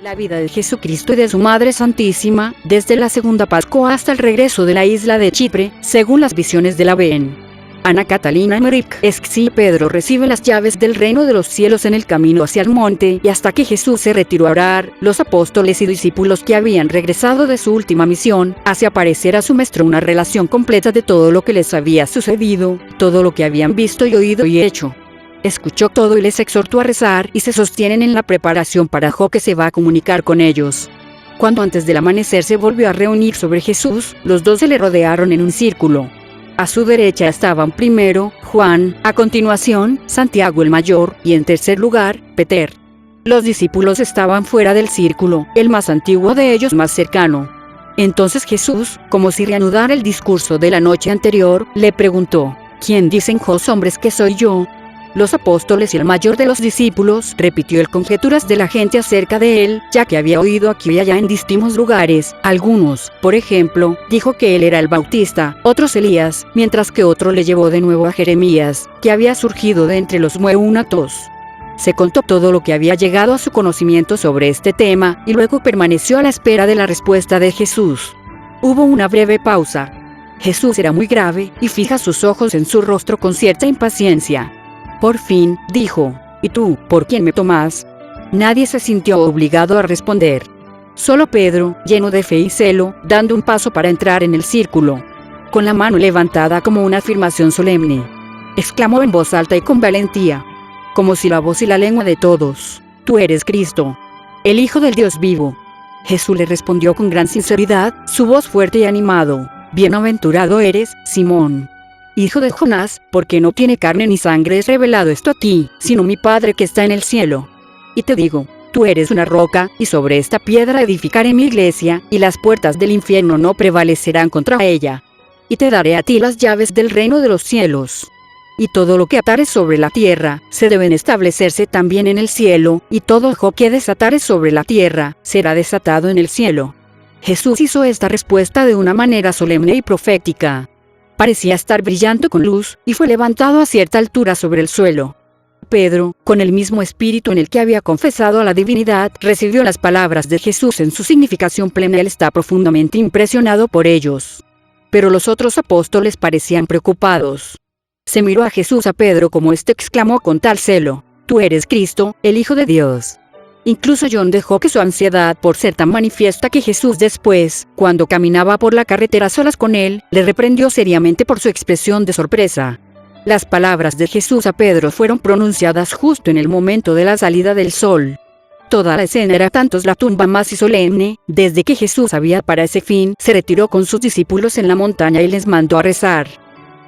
La vida de Jesucristo y de su Madre Santísima, desde la segunda Pascua hasta el regreso de la isla de Chipre, según las visiones de la Ven. Ana Catalina Emmerich. Esxi Pedro recibe las llaves del reino de los cielos en el camino hacia el monte, y hasta que Jesús se retiró a orar, los apóstoles y discípulos que habían regresado de su última misión, hace aparecer a su maestro una relación completa de todo lo que les había sucedido, todo lo que habían visto y oído y hecho. Escuchó todo y les exhortó a rezar, y se sostienen en la preparación para Jo que se va a comunicar con ellos. Cuando antes del amanecer se volvió a reunir sobre Jesús, los 12 le rodearon en un círculo. A su derecha estaban primero Juan, a continuación Santiago el mayor, y en tercer lugar, Peter. Los discípulos estaban fuera del círculo, el más antiguo de ellos más cercano. Entonces Jesús, como si reanudara el discurso de la noche anterior, le preguntó: ¿Quién dicen los hombres que soy yo? Los apóstoles y el mayor de los discípulos repitió el conjeturas de la gente acerca de él, ya que había oído aquí y allá en distintos lugares. Algunos, por ejemplo, dijo que él era el Bautista, otros Elías, mientras que otro le llevó de nuevo a Jeremías, que había surgido de entre los mueúnatos. Se contó todo lo que había llegado a su conocimiento sobre este tema, y luego permaneció a la espera de la respuesta de Jesús. Hubo una breve pausa. Jesús era muy grave, y fija sus ojos en su rostro con cierta impaciencia. Por fin, dijo: ¿Y tú, por quién me tomas? Nadie se sintió obligado a responder. Solo Pedro, lleno de fe y celo, dando un paso para entrar en el círculo. Con la mano levantada como una afirmación solemne, exclamó en voz alta y con valentía, como si la voz y la lengua de todos: Tú eres Cristo, el Hijo del Dios vivo. Jesús le respondió con gran sinceridad, su voz fuerte y animado: Bienaventurado eres, Simón, hijo de Jonás, porque no tiene carne ni sangre es revelado esto a ti, sino mi Padre que está en el cielo. Y te digo, tú eres una roca, y sobre esta piedra edificaré mi iglesia, y las puertas del infierno no prevalecerán contra ella. Y te daré a ti las llaves del reino de los cielos. Y todo lo que atares sobre la tierra, se deben establecerse también en el cielo, y todo ojo que desatares sobre la tierra, será desatado en el cielo. Jesús hizo esta respuesta de una manera solemne y profética. Parecía estar brillando con luz, y fue levantado a cierta altura sobre el suelo. Pedro, con el mismo espíritu en el que había confesado a la divinidad, recibió las palabras de Jesús en su significación plena. Él está profundamente impresionado por ellos. Pero los otros apóstoles parecían preocupados. Se miró a Jesús a Pedro como éste exclamó con tal celo: Tú eres Cristo, el Hijo de Dios. Incluso John dejó que su ansiedad por ser tan manifiesta que Jesús después, cuando caminaba por la carretera a solas con él, le reprendió seriamente por su expresión de sorpresa. Las palabras de Jesús a Pedro fueron pronunciadas justo en el momento de la salida del sol. Toda la escena era tanto la tumba más y solemne, desde que Jesús había para ese fin, se retiró con sus discípulos en la montaña y les mandó a rezar.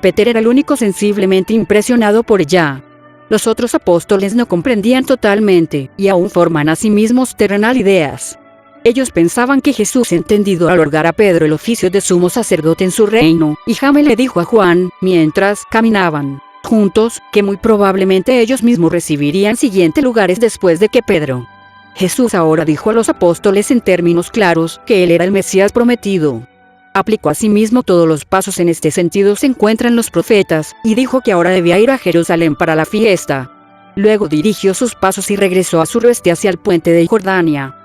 Peter era el único sensiblemente impresionado por ella. Los otros apóstoles no comprendían totalmente, y aún forman a sí mismos terrenal ideas. Ellos pensaban que Jesús entendido al otorgar a Pedro el oficio de sumo sacerdote en su reino, y Jaime le dijo a Juan, mientras caminaban juntos, que muy probablemente ellos mismos recibirían siguientes lugares después de que Pedro. Jesús ahora dijo a los apóstoles en términos claros que él era el Mesías prometido. Aplicó asimismo todos los pasos en este sentido se encuentran los profetas, y dijo que ahora debía ir a Jerusalén para la fiesta. Luego dirigió sus pasos y regresó a su oeste hacia el puente de Jordania.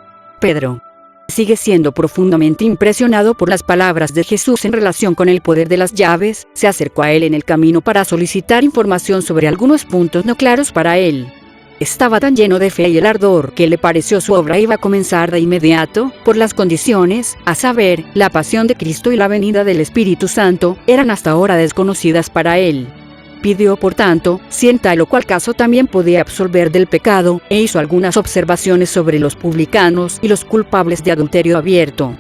Pedro sigue siendo profundamente impresionado por las palabras de Jesús en relación con el poder de las llaves, se acercó a él en el camino para solicitar información sobre algunos puntos no claros para él. Estaba tan lleno de fe y el ardor que le pareció su obra iba a comenzar de inmediato, por las condiciones, a saber, la pasión de Cristo y la venida del Espíritu Santo, eran hasta ahora desconocidas para él. Pidió por tanto, si en tal o cual caso también podía absolver del pecado, e hizo algunas observaciones sobre los publicanos y los culpables de adulterio abierto.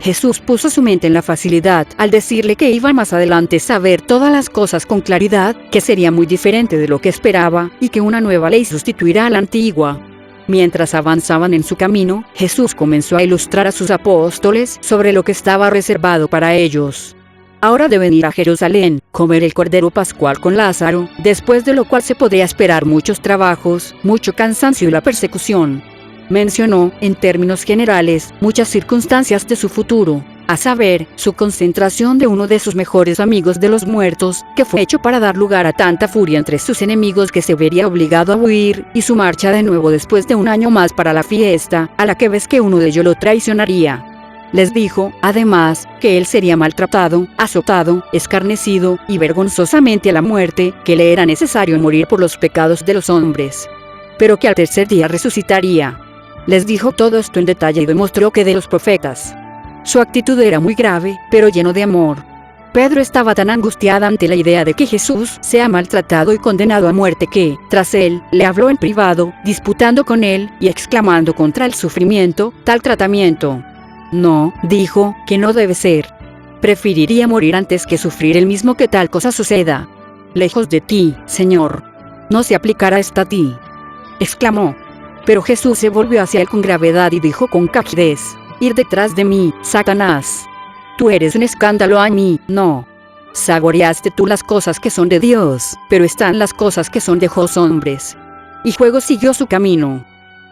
Jesús puso su mente en la facilidad al decirle que iba más adelante a saber todas las cosas con claridad, que sería muy diferente de lo que esperaba, y que una nueva ley sustituirá a la antigua. Mientras avanzaban en su camino, Jesús comenzó a ilustrar a sus apóstoles sobre lo que estaba reservado para ellos. Ahora deben ir a Jerusalén, comer el Cordero Pascual con Lázaro, después de lo cual se podría esperar muchos trabajos, mucho cansancio y la persecución. Mencionó, en términos generales, muchas circunstancias de su futuro. a saber, su concentración de uno de sus mejores amigos de los muertos, que fue hecho para dar lugar a tanta furia entre sus enemigos que se vería obligado a huir, y su marcha de nuevo después de un año más para la fiesta, a la que ves que uno de ellos lo traicionaría. Les dijo, además, que él sería maltratado, azotado, escarnecido, y vergonzosamente a la muerte, que le era necesario morir por los pecados de los hombres, pero que al tercer día resucitaría. Les dijo todo esto en detalle y demostró que de los profetas. Su actitud era muy grave, pero lleno de amor. Pedro estaba tan angustiada ante la idea de que Jesús sea maltratado y condenado a muerte que, tras él, le habló en privado, disputando con él, y exclamando contra el sufrimiento, tal tratamiento. No, dijo, que no debe ser. Preferiría morir antes que sufrir el mismo que tal cosa suceda. Lejos de ti, Señor. No se aplicará esto a ti. Exclamó. Pero Jesús se volvió hacia él con gravedad y dijo con candidez: Ir detrás de mí, Satanás. Tú eres un escándalo a mí, no. Saboreaste tú las cosas que son de Dios, pero están las cosas que son de los hombres. Y luego siguió su camino.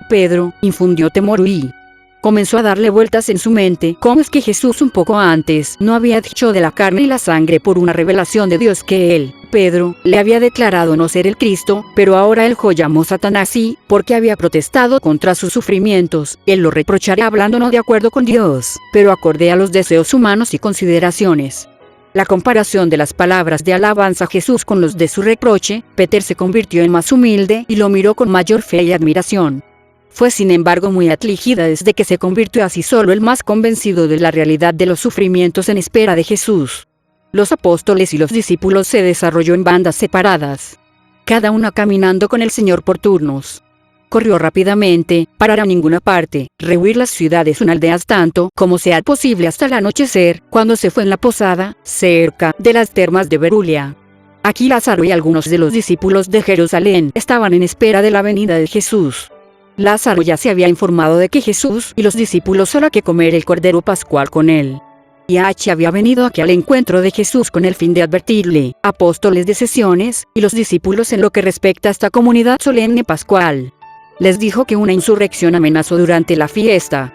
Pedro infundió temor y comenzó a darle vueltas en su mente cómo es que Jesús un poco antes no había dicho de la carne y la sangre por una revelación de Dios que él, Pedro, le había declarado no ser el Cristo, pero ahora él lo llamó Satanás y, porque había protestado contra sus sufrimientos, él lo reprocharía hablando no de acuerdo con Dios, pero acorde a los deseos humanos y consideraciones. La comparación de las palabras de alabanza a Jesús con los de su reproche, Peter se convirtió en más humilde y lo miró con mayor fe y admiración. Fue sin embargo muy afligida desde que se convirtió así solo el más convencido de la realidad de los sufrimientos en espera de Jesús. Los apóstoles y los discípulos se desarrolló en bandas separadas, cada una caminando con el Señor por turnos. Corrió rápidamente, parar a ninguna parte, rehuir las ciudades o aldeas tanto como sea posible hasta el anochecer, cuando se fue en la posada, cerca de las termas de Berulia. Aquí Lázaro y algunos de los discípulos de Jerusalén estaban en espera de la venida de Jesús. Lázaro ya se había informado de que Jesús y los discípulos solo que comer el cordero pascual con él. Y había venido aquí al encuentro de Jesús con el fin de advertirle, apóstoles de sesiones, y los discípulos en lo que respecta a esta comunidad solemne pascual. Les dijo que una insurrección amenazó durante la fiesta.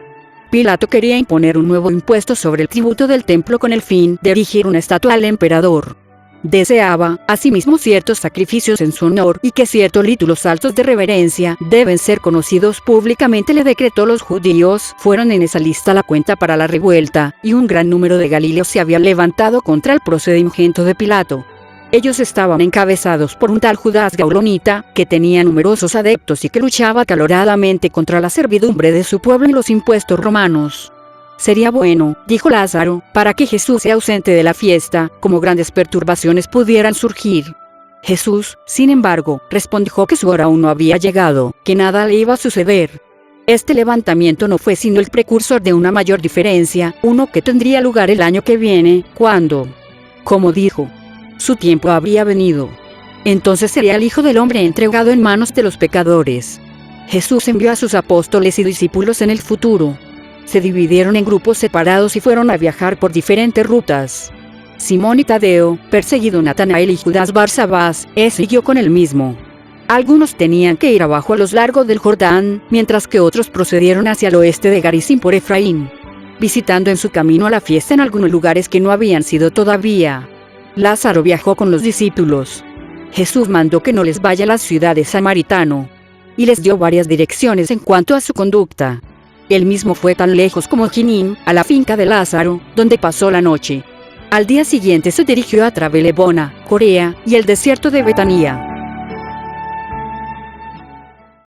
Pilato quería imponer un nuevo impuesto sobre el tributo del templo con el fin de erigir una estatua al emperador. Deseaba, asimismo, ciertos sacrificios en su honor y que ciertos títulos altos de reverencia deben ser conocidos públicamente. Le decretó los judíos fueron en esa lista la cuenta para la revuelta, y un gran número de galileos se había levantado contra el procedimiento de Pilato. Ellos estaban encabezados por un tal Judas Gaulonita, que tenía numerosos adeptos y que luchaba acaloradamente contra la servidumbre de su pueblo y los impuestos romanos. Sería bueno, dijo Lázaro, para que Jesús sea ausente de la fiesta, como grandes perturbaciones pudieran surgir. Jesús, sin embargo, respondió que su hora aún no había llegado, que nada le iba a suceder. Este levantamiento no fue sino el precursor de una mayor diferencia, uno que tendría lugar el año que viene, cuando, como dijo, su tiempo habría venido. Entonces sería el Hijo del Hombre entregado en manos de los pecadores. Jesús envió a sus apóstoles y discípulos en el futuro. Se dividieron en grupos separados y fueron a viajar por diferentes rutas. Simón y Tadeo, perseguido Natanael y Judas Barsabás, siguió con el mismo. Algunos tenían que ir abajo a los largos del Jordán, mientras que otros procedieron hacia el oeste de Garizim por Efraín, visitando en su camino a la fiesta en algunos lugares que no habían sido todavía. Lázaro viajó con los discípulos. Jesús mandó que no les vaya a la ciudad de Samaritano, y les dio varias direcciones en cuanto a su conducta. Él mismo fue tan lejos como Jinim, a la finca de Lázaro, donde pasó la noche. Al día siguiente se dirigió a Travelebona, Corea, y el desierto de Betania.